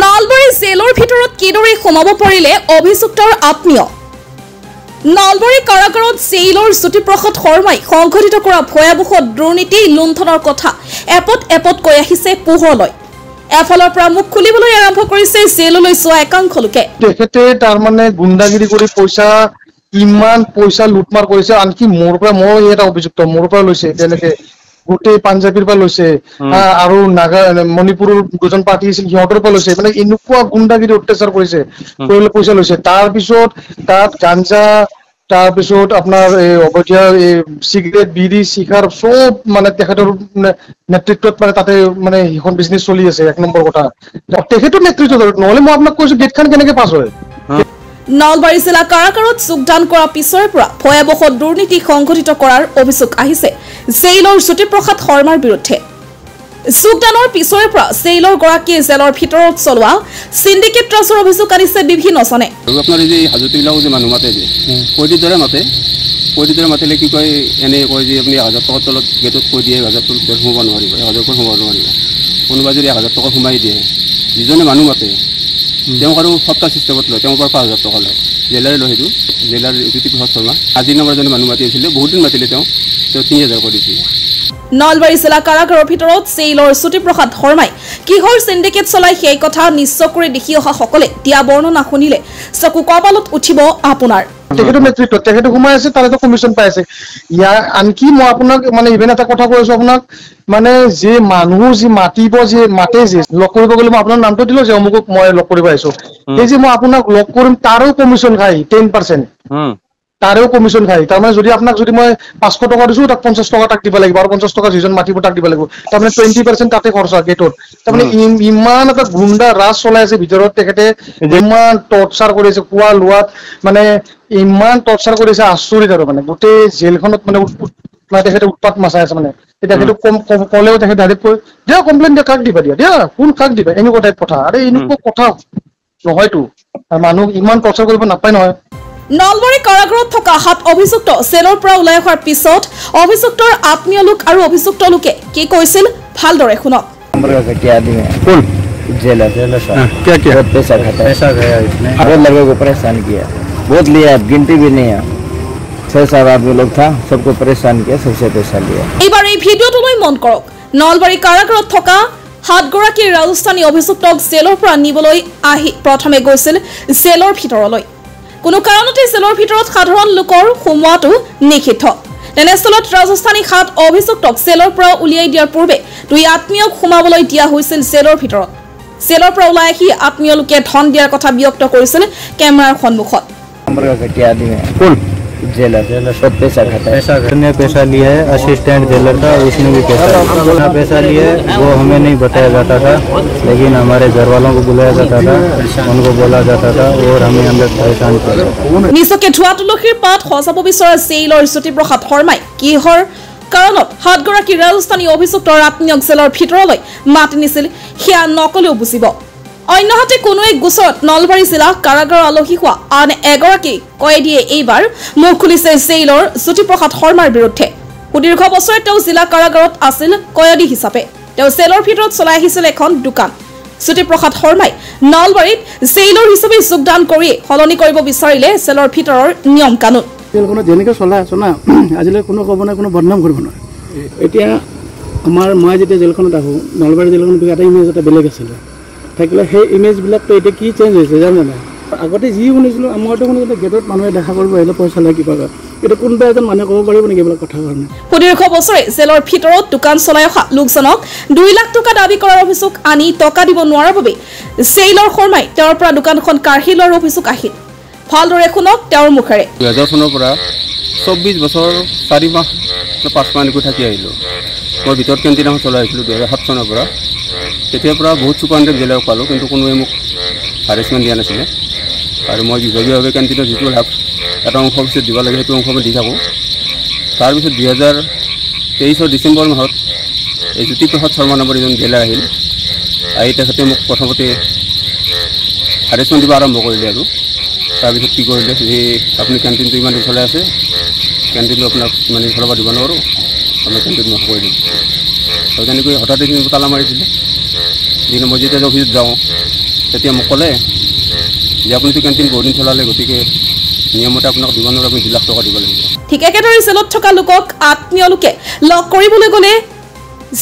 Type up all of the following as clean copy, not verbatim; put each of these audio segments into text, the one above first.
নলবাৰী জেলৰ ভিতৰত কিদৰে সোমাব পাৰিলে অভিযুক্তৰ আত্মীয়। নলবাৰী কাৰাগাৰত জেলৰ জ্যোতিপ্ৰসাদ শৰ্মাই সংঘটিত কৰা ভয়াৱহ দুৰ্নীতি লুণ্ঠনৰ কথা এপত এপত কৈ আহিছে পোহৰলৈ। এফালৰ পৰা মুখ খুলিবলৈ আৰম্ভ কৰিছে জেললৈ যোৱা একাংশ লোকে। তেখেতে তাৰমানে গুণ্ডাগিৰি কৰি ইমান পইচা লুটমাৰ কৰিছে। আনকি মোৰ পৰা মই এটা অভিযুক্ত মোৰ পৰা লৈছে তেনেকে গোটেই পাঞ্জাৱীৰ পৰা লৈছে আৰু নাগা মণিপুৰৰ দুজন পাৰ্টি আছিল সিহঁতৰ পৰা লৈছে। মানে এনেকুৱা গুণ্ডাগিৰি অত্যাচাৰ কৰিছে কৰিলে পইচা লৈছে। তাৰপিছত তাত গাঞ্জা তাৰপিছত আপোনাৰ এই অবৈধ চিগাৰেট বিড়ি চিগাৰ চব মানে তেখেতৰ নেতৃত্বত মানে তাতে মানে সেইখন বিজনেছ চলি আছে। এক নম্বৰ কথা তেখেতৰ নেতৃত্বত, নহলে মই আপোনাক কৈছো গেটখন কেনেকে পাছ হয়। নলবাৰী জিলা কাৰাগাৰত যোগদান কৰাৰ পিছৰে পৰা ভয়াৱহ দুৰ্নীতি সংঘটিত কৰাৰ অভিযোগ আহিছে জেলৰ জ্যোতিপ্ৰসাদ শৰ্মাৰ বিৰুদ্ধে। যোগদানৰ পিছৰে পৰা জেলৰ গৰাকীয়ে জেলৰ ভিতৰত চলোৱা সিন্ডিকেট ৰাজৰ অভিযোগ আনিছে বিভিন্নজনে। আপোনাৰ এই যে হাজতবিলাক যে মানুহ মাতে যে পৈদিৰ দৰে মাতিলে কি কয় এনে কয় যে আপুনি 1000 টকাৰ তলত গেটত কৈ দিয়ে 1000 টকাৰ ভিতৰত সোমাব নোৱাৰিব, 1000 সোমাব নোৱাৰিব। কোনোবা যদি 1000 টকা সোমাই দিয়ে যিজনে মানুহ মাতে তেওঁক আৰু সপ্তাহ চিষ্টেমত লয়, তেওঁৰ পৰা 5000 টকা লয়। জেলাৰে লয় সেইটো জেলাৰ জ্যোতিপ্ৰসাদ শৰ্মা। আজি নম্বৰ এজনে মানুহ মাতি আছিলে, বহুত দিন মাতিলে তেওঁ 3000 কৰি দিছিলে। নলবাৰী জিলা কাৰাগাৰৰ ভিতৰত জেলৰ জ্যোতিপ্ৰসাদ শৰ্মাই কিহৰ সিন্ডিকেট চলাই সেই কথা নিশ্চয় কৰি দেখি অহা সকলে দিয়া বৰ্ণনা শুনিলে চকু কপালত উঠিব আপোনাৰ। তেখেতৰ নেতৃত্বত তেখেতে সোমাই আছে, তাৰে কমিশ্যন পাই আছে। ইয়াৰ আনকি মই আপোনাক মানে ইভেন এটা কথা কৈ আছো আপোনাক, মানে যে মানুহ যি মাতিব যে মাতে যে লগ কৰিব গ'লে মই আপোনাৰ নামটো দিলো যে অমুকক মই লগ কৰিব আহিছো, সেই যে মই আপোনাক লগ কৰিম তাৰো কমিশ্যন খাই 10%। তাৰেও কমিশ্যন খাই। তাৰমানে যদি আপোনাক যদি মই 500 টকা দিছো তাক 50 টকা তাক দিব লাগিব আৰু 50 টকা যিজন মাতিব তাক দিব লাগিব। তাৰমানে 20% তাতে খৰচা গেটত। তাৰমানে ইমান এটা গুণ্ডা ৰাজ চলাই আছে ভিতৰত। তেখেতে ইমান টৰ্চাৰ কৰিছে খোৱা লোৱাত, মানে ইমান টৰ্চাৰ কৰিছে আচৰিত। আৰু মানে গোটেই জেলখনত মানে তেখেতে উৎপাত মাচাই আছে। মানে তেখেতক কলেও তেখেতে ডাইৰেক্ট কৈ দিয়া কমপ্লেইন দিয়া, কাক দিবা দিয়া কোন কাক দিবা, এনেকুৱা টাইপ কথা। আৰে এনেকুৱা কথা নহয়তো, মানুহ ইমান টৰ্চাৰ কৰিব নাপায় নহয়। নলবাৰী কাৰাগাৰত থকা 7 অভিযুক্ত জেলৰ পৰা ওলাই অহাৰ পিছত অভিযুক্তৰ আত্মীয় লোক আৰু অভিযুক্ত লোকে কি কৈছিল ভালদৰে শুনক। बहुत लिया, गिनती भी नहीं है। 6-7 आदमी लोग था, सबको परेशान किया, सबसे पैसा लिया। এইবাৰ এই ভিডিঅ'টোলৈ মন কৰক। নলবাৰী কাৰাগাৰত থকা 7 গৰাকী ৰাজস্থানী অভিযুক্তক জেলৰ পৰা নিবলৈ আহি প্ৰথমে গৈছিল জেলৰ ভিতৰলৈ। কোনো কাৰণতে জেলৰ ভিতৰত সাধাৰণ লোকৰ সোমোৱাটো নিষিদ্ধ। তেনেস্থলত ৰাজস্থানী 7 অভিযুক্তক জেলৰ পৰা উলিয়াই দিয়াৰ পূৰ্বে 2 আত্মীয়ক সোমাবলৈ দিয়া হৈছিল জেলৰ ভিতৰত। জেলৰ পৰা ওলাই আহি আত্মীয় লোকে ধন দিয়াৰ কথা ব্যক্ত কৰিছিল কেমেৰাৰ সন্মুখত। पैसा लिया है असिस्टेंट जेलर का, उसने भी पैसा लिया है। वो हमें नहीं बताया जाता था, लेकिन हमारे घर वालों को बुलाया जाता था, उनको बोला जाता था और हमें अंदर परेशान किया। নিজকে ধোৱা তুলসীৰ পাত সজাব বিচৰা জেলৰ জ্যোতিপ্ৰসাদ শৰ্মাই কিহৰ কাৰণত 7 গৰাকী ৰাজস্থানী অভিযুক্তৰ আত্মীয়ক জেলৰ ভিতৰলৈ মাতি নিছিল সেয়া নকলেও বুজিব। অন্যহাতে কোনো এক গোচৰত নলবাৰী জিলা কাৰাগাৰৰ আলহী হোৱা আন এগৰাকী কয়েদীয়ে এইবাৰ মুখ খুলিছে জেলৰ জ্যোতিপ্ৰসাদ শৰ্মাৰ বিৰুদ্ধে। সুদীৰ্ঘ বছৰে তেওঁ জিলা কাৰাগাৰত আছিল কয়েদী হিচাপে। তেওঁ জেলৰ ভিতৰত চলাই আহিছিল এখন দোকান। জ্যোতিপ্ৰসাদ শৰ্মাই নলবাৰীত জেলৰ হিচাপে যোগদান কৰি সলনি কৰিব বিচাৰিলে জেলৰ ভিতৰৰ নিয়ম কানুন। জেলখনত যেনেকৈ চলাই আছো না, আজিলৈ কোনো ক'ব নাই, কোনো বদনাম কৰিব নোৱাৰে। এতিয়া মই যেতিয়া জেলখনত আহোঁ, নলবাৰী জেলখনত এটা ইমেজ এটা বেলেগ আছিলে থাকিলে, সেই ইমেজবিলাকতো এতিয়া কি চেঞ্জ হৈছে জানে নাই? আগতে যি শুনিছিলোঁ মইতো শুনিছিলোঁ গেটত মানুহে দেখা কৰিব আহিলে পইচা লাগে কিবা কৰে। এতিয়া কোনোবা এজন মানুহে ক'ব পাৰিব নেকি এইবিলাক কথা কাৰণে? সুদীৰ্ঘ বছৰে জেলৰ ভিতৰত দোকান চলাই অহা লোকজনক 2 লাখ টকা দাবী কৰাৰ অভিযোগ আনি টকা দিব নোৱাৰাৰ বাবে জেলৰ শৰ্মাই তেওঁৰ পৰা দোকানখন কাঢ়ি লোৱাৰ অভিযোগ আহিল। ভালদৰে শুনক তেওঁৰ মুখেৰে। 2000 চনৰ পৰা 24 বছৰ 4 মাহ 5 মাহ এনেকৈ থাকি আহিলোঁ। মই ভিতৰত কেণ্টিন এখন চলাই আহিছিলোঁ 2007 চনৰ পৰা। তেতিয়াৰ পৰা বহুত চুপাৰণ্ডেণ্ট জেলাক পালোঁ, কিন্তু কোনোৱে মোক হাৰেছমেণ্ট দিয়া নাছিলে। আৰু মই বিভাগীয়ভাৱে কেণ্টিনৰ যিটো লাভ এটা অংশ পিছত দিব লাগে সেইটো অংশ মই দি থাকোঁ। তাৰপিছত 2023 ডিচেম্বৰ মাহত এই জ্যোতিপ্ৰসাদ শৰ্মা নামৰ এজন জেলাৰ আহিল। আহি তেখেতে মোক প্ৰথমতে হাৰেছমেণ্ট দিব আৰম্ভ কৰিলে। আৰু তাৰপিছত কি কৰিলে যে আপুনি কেণ্টিনটো ইমান দিন চলাই আছে, কেণ্টিনটো আপোনাক ইমান দিন চলাব দিব নোৱাৰোঁ, আমি কেণ্টিন নষ্ট কৰি দিম। আৰু তেনেকৈ হঠাতে তালা মাৰি দিলে। যিহেতু মই যেতিয়া অফিচত যাওঁ তেতিয়া মোক ক'লে যে আপুনিতো কেণ্টিন বহুদিন চলালে, গতিকে নিয়মতে আপোনাক দুমানৰ আপুনি 2 লাখ টকা দিব লাগিব। ঠিক একেদৰে জেলত থকা লোকক আত্মীয় লোকে লগ কৰিবলৈ গ'লে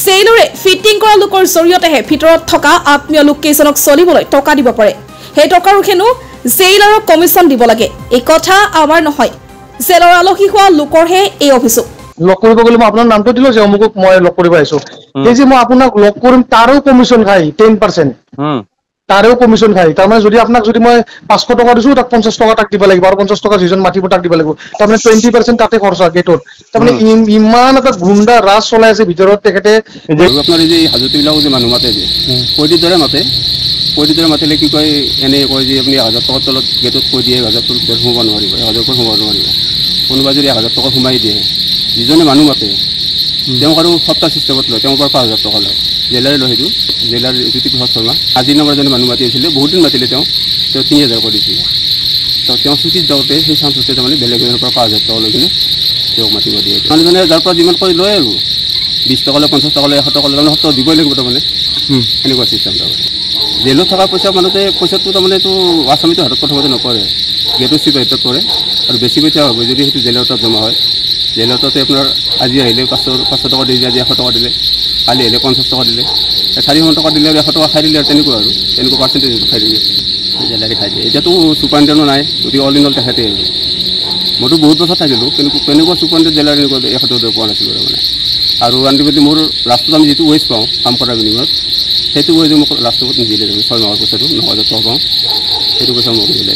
জেইলৰে ফিটিং কৰা লোকৰ জৰিয়তেহে ভিতৰত থকা আত্মীয় লোককেইজনক চলিবলৈ টকা দিব পাৰে। সেই টকাৰো হেনো জেইলাৰক কমিশ্যন দিব লাগে। এই কথা আমাৰ নহয়, জেলৰ আলহী হোৱা লোকৰহে এই অভিযোগ। লগ কৰিব গ'লে মই আপোনাৰ নামটো দিলো যে অমুকক মই লগ কৰিব আহিছো, এই যে মই আপোনাক লগ কৰিম তাৰো কমিশ্যন খাই 10%, তাৰেও কমিশ্যন খাই। তাৰমানে যদি আপোনাক যদি মই 500 টকা দিছো, তাক 50 টকা তাক দিব লাগিব, আৰু 50 টকা যিজন মাতিব তাক দিব লাগিব। তাৰমানে 20% তাতে খৰচা গেটত। তাৰমানে ইমান এটা গুণ্ডা ৰাজ চলাই আছে ভিতৰত তেখেতে। আপোনাৰ এই যে হাজতবিলাকো যে মানুহ মাতে যে কৈদিৰ দৰে মাতিলে কি কয়, এনেই কয় যে আপুনি 1000 টকাৰ তলত গেটত কৈ দিয়ে 1000 তলত গেট সোমাব নোৱাৰিব, 1000 সোমাব নোৱাৰিব। কোনোবা যদি 1000 টকা সোমাই দিয়ে, যিজনে মানুহ মাতে তেওঁক আৰু সপ্তাহ চিষ্টেমত লয়, তেওঁৰ পৰা 5000 টকা লয়। জেলাৰে লয়, সেইটো জেলাৰ জ্যোতিপ্ৰসাদ শৰ্মা। আজি নম্বৰ এজনে মানুহ মাতি আছিলে, বহুত দিন মাতিলে, তেওঁ 3000 কৰি দিছিলে। তেওঁ ছুটীত যাওঁতে সেই চান্সতে তাৰমানে বেলেগ এজনৰ পৰা 5000 টকা লৈ কিনে তেওঁক মাতিব দিয়ে। মানুহজনে যাৰ পৰা যিমান কৰি লয় আৰু 20 টকা লয়, 50 টকা লয়, 100 টকা লয়, তাৰমানে 100 দিবই লাগিব তাৰমানে, এনেকুৱা চিষ্টেম। তাৰমানে জেলত থকা পইচাটো তাৰমানে এইটো আসামিটো হাতত প্ৰথমতে নপৰে, গেটৰ চিপাহীত পৰে। আৰু বেছি পইচা হ'ব যদি সেইটো জেলৰ তাত জমা হয়। জেলৰ তাতে আপোনাৰ আজি আহিলে 500 টকা দিলে, আজি 100 টকা দিলে, কালি আহিলে 50 টকা দিলে, 400 টকা দিলে, 100 টকা খাই দিলে, আৰু তেনেকুৱা আৰু তেনেকুৱা পাৰ্চেণ্টেজ খাই দিলে, জেলাৰে খাই দিয়ে। এতিয়াতো চুপাৰিণ্টেণ্ডো নাই, গতিকে অল ইন অল তেখেতে। মইতো বহুত বছৰ থাকিলোঁ, কিন্তু তেনেকুৱা চুপাৰিণ্টেণ্ড জেলাৰ এনেকুৱা 100 পোৱা নাছিলোঁ তাৰমানে। আৰু আনকি মোৰ লাষ্টত আমি যিটো ৱেজ পাওঁ কাম কৰাৰ বিনিময়ত, সেইটো ৱেজে মোক লাষ্টত নিদিলে। 6 মাহৰ পইচাটো 9000 টকা পাওঁ, সেইটো পইচা মোক নিদিলে।